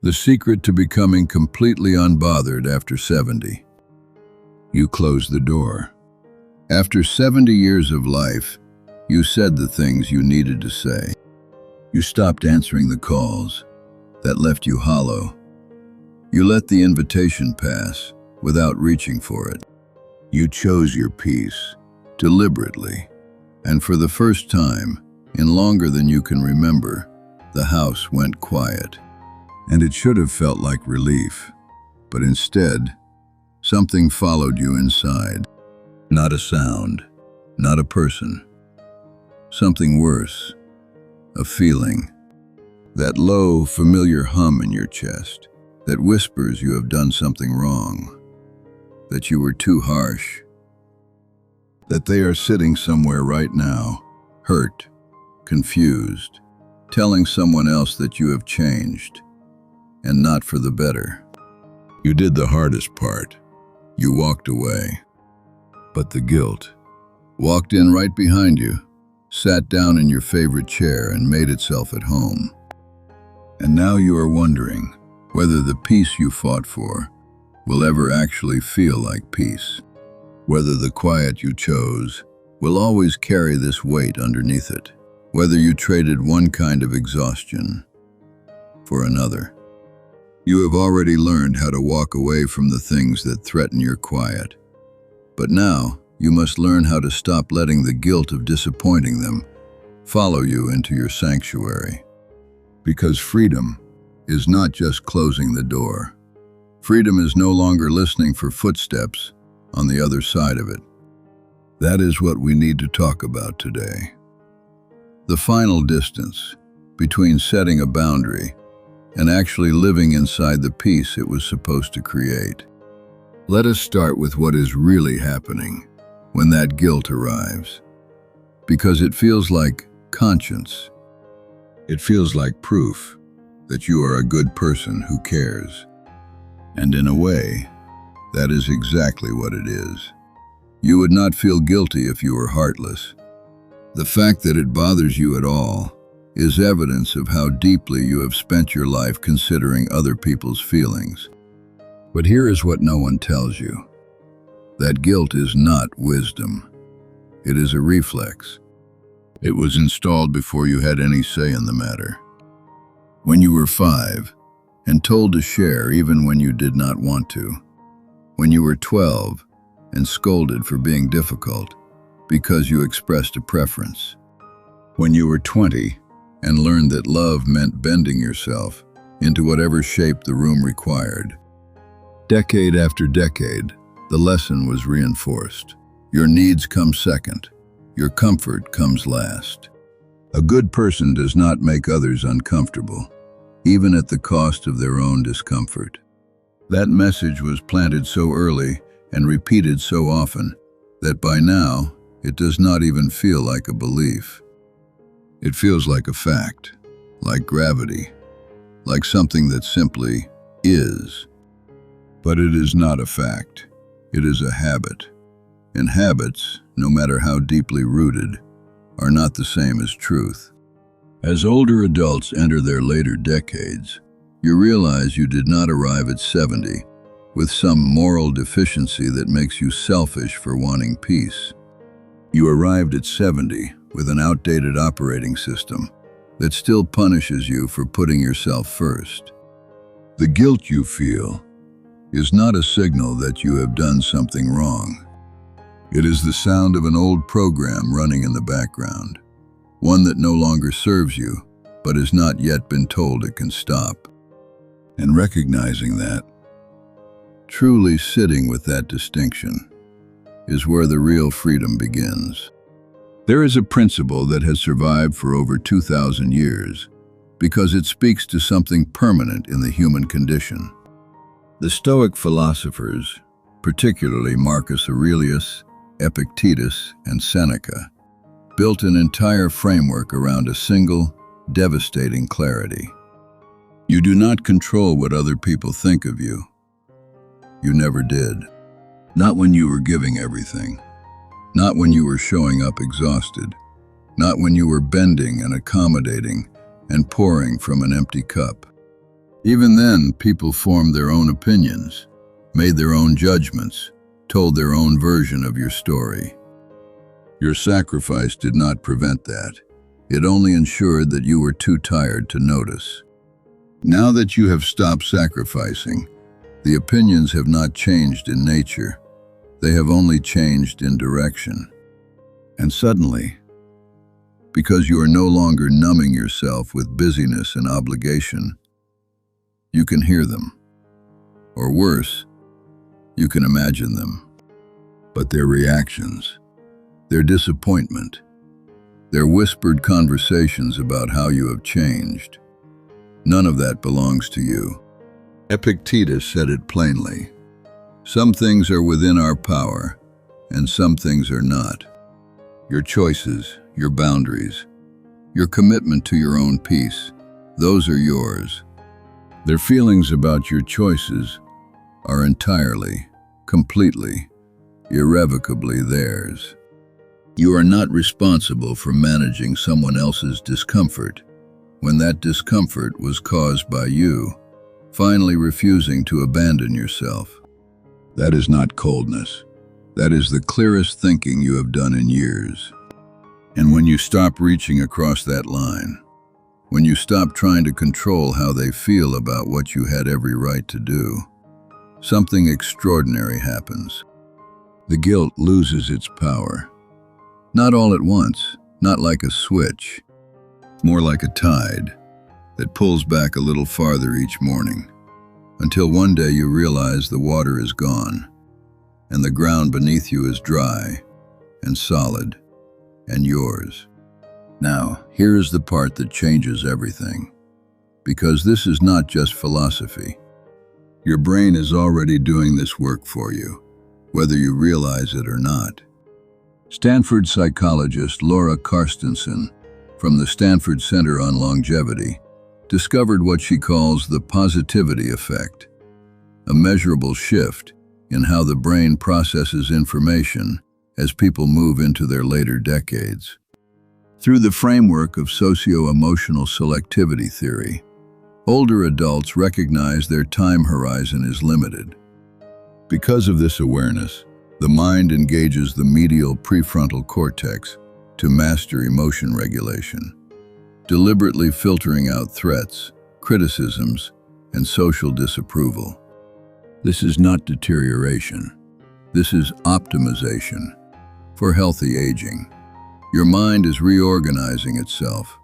The secret to becoming completely unbothered after 70. You close the door. After 70 years of life, you said the things you needed to say. You stopped answering the calls that left you hollow. You let the invitation pass without reaching for it. You chose your peace deliberately, and for the first time in longer than you can remember, the house went quiet. And it should have felt like relief, but instead, something followed you inside. Not a sound, not a person. Something worse, a feeling. That low, familiar hum in your chest that whispers you have done something wrong, that you were too harsh, that they are sitting somewhere right now, hurt, confused, telling someone else that you have changed, and not for the better. You did the hardest part. You walked away. But the guilt walked in right behind you, sat down in your favorite chair and made itself at home. And now you are wondering whether the peace you fought for will ever actually feel like peace. Whether the quiet you chose will always carry this weight underneath it. Whether you traded one kind of exhaustion for another. You have already learned how to walk away from the things that threaten your quiet. But now, you must learn how to stop letting the guilt of disappointing them follow you into your sanctuary. Because freedom is not just closing the door. Freedom is no longer listening for footsteps on the other side of it. That is what we need to talk about today. The final distance between setting a boundary and actually living inside the peace it was supposed to create. Let us start with what is really happening when that guilt arrives. Because it feels like conscience. It feels like proof that you are a good person who cares. And in a way, that is exactly what it is. You would not feel guilty if you were heartless. The fact that it bothers you at all is evidence of how deeply you have spent your life considering other people's feelings. But here is what no one tells you. That guilt is not wisdom. It is a reflex. It was installed before you had any say in the matter. When you were 5 and told to share even when you did not want to. When you were 12 and scolded for being difficult because you expressed a preference. When you were 20 and learned that love meant bending yourself into whatever shape the room required. Decade after decade, the lesson was reinforced. Your needs come second. Your comfort comes last. A good person does not make others uncomfortable, even at the cost of their own discomfort. That message was planted so early and repeated so often that by now it does not even feel like a belief. It feels like a fact, like gravity, like something that simply is. But it is not a fact. It is a habit. And habits, no matter how deeply rooted, are not the same as truth. As older adults enter their later decades, you realize you did not arrive at 70 with some moral deficiency that makes you selfish for wanting peace. You arrived at 70 with an outdated operating system that still punishes you for putting yourself first. The guilt you feel is not a signal that you have done something wrong. It is the sound of an old program running in the background, one that no longer serves you, but has not yet been told it can stop. And recognizing that, truly sitting with that distinction, is where the real freedom begins. There is a principle that has survived for over 2,000 years because it speaks to something permanent in the human condition. The Stoic philosophers, particularly Marcus Aurelius, Epictetus, and Seneca, built an entire framework around a single, devastating clarity. You do not control what other people think of you. You never did. Not when you were giving everything. Not when you were showing up exhausted. Not when you were bending and accommodating and pouring from an empty cup. Even then, people formed their own opinions, made their own judgments, told their own version of your story. Your sacrifice did not prevent that. It only ensured that you were too tired to notice. Now that you have stopped sacrificing, the opinions have not changed in nature. They have only changed in direction. And suddenly, because you are no longer numbing yourself with busyness and obligation, you can hear them. Or worse, you can imagine them. But their reactions, their disappointment, their whispered conversations about how you have changed, none of that belongs to you. Epictetus said it plainly. Some things are within our power, and some things are not. Your choices, your boundaries, your commitment to your own peace, those are yours. Their feelings about your choices are entirely, completely, irrevocably theirs. You are not responsible for managing someone else's discomfort when that discomfort was caused by you finally refusing to abandon yourself. That is not coldness. That is the clearest thinking you have done in years. And when you stop reaching across that line, when you stop trying to control how they feel about what you had every right to do, something extraordinary happens. The guilt loses its power. Not all at once, not like a switch, more like a tide that pulls back a little farther each morning, until one day you realize the water is gone, and the ground beneath you is dry and solid and yours. Now, here is the part that changes everything, because this is not just philosophy. Your brain is already doing this work for you, whether you realize it or not. Stanford psychologist Laura Carstensen from the Stanford Center on Longevity discovered what she calls the positivity effect, a measurable shift in how the brain processes information as people move into their later decades. Through the framework of socio-emotional selectivity theory, older adults recognize their time horizon is limited. Because of this awareness, the mind engages the medial prefrontal cortex to master emotion regulation, deliberately filtering out threats, criticisms, and social disapproval. This is not deterioration. This is optimization for healthy aging. Your mind is reorganizing itself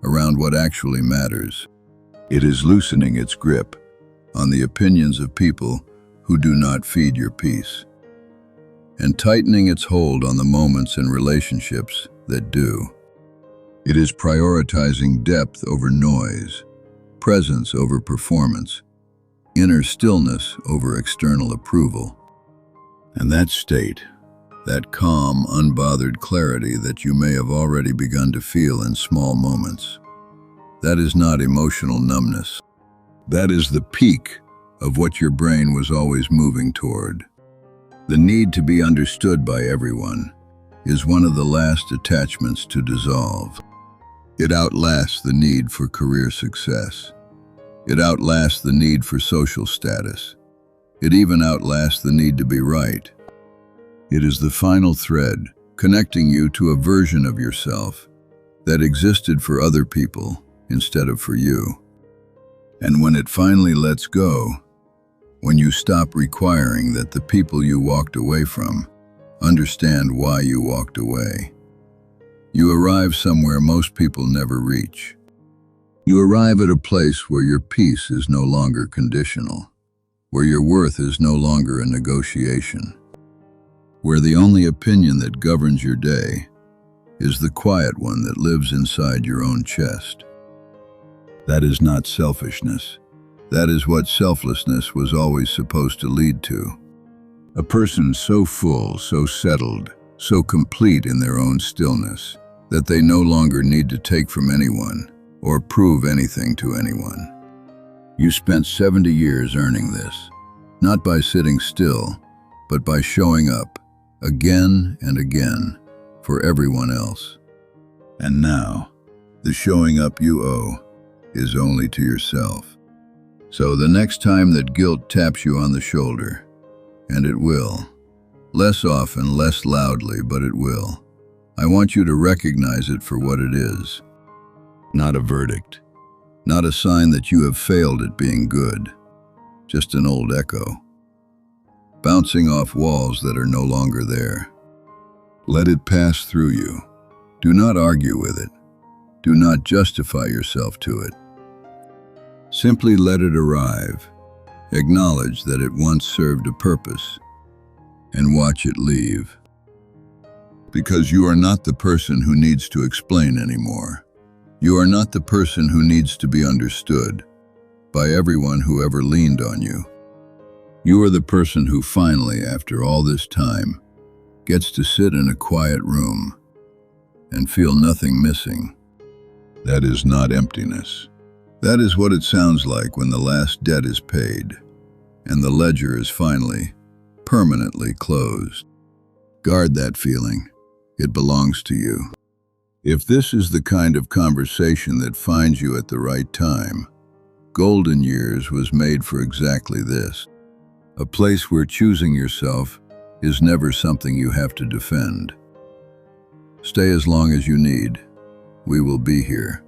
around what actually matters. It is loosening its grip on the opinions of people who do not feed your peace, and tightening its hold on the moments and relationships that do. It is prioritizing depth over noise, presence over performance, inner stillness over external approval. And that state, that calm, unbothered clarity that you may have already begun to feel in small moments, that is not emotional numbness. That is the peak of what your brain was always moving toward. The need to be understood by everyone is one of the last attachments to dissolve. It outlasts the need for career success. It outlasts the need for social status. It even outlasts the need to be right. It is the final thread connecting you to a version of yourself that existed for other people instead of for you. And when it finally lets go, when you stop requiring that the people you walked away from understand why you walked away, you arrive somewhere most people never reach. You arrive at a place where your peace is no longer conditional, where your worth is no longer a negotiation, where the only opinion that governs your day is the quiet one that lives inside your own chest. That is not selfishness. That is what selflessness was always supposed to lead to. A person so full, so settled, so complete in their own stillness that they no longer need to take from anyone or prove anything to anyone. You spent 70 years earning this, not by sitting still, but by showing up again and again for everyone else. And now, the showing up you owe is only to yourself. So the next time that guilt taps you on the shoulder, and it will, less often, less loudly, but it will, I want you to recognize it for what it is. Not a verdict, not a sign that you have failed at being good, just an old echo, bouncing off walls that are no longer there. Let it pass through you. Do not argue with it. Do not justify yourself to it. Simply let it arrive. Acknowledge that it once served a purpose, and watch it leave. Because you are not the person who needs to explain anymore. You are not the person who needs to be understood by everyone who ever leaned on you. You are the person who finally, after all this time, gets to sit in a quiet room and feel nothing missing. That is not emptiness. That is what it sounds like when the last debt is paid and the ledger is finally, permanently closed. Guard that feeling. It belongs to you. If this is the kind of conversation that finds you at the right time, Golden Years was made for exactly this. A place where choosing yourself is never something you have to defend. Stay as long as you need. We will be here.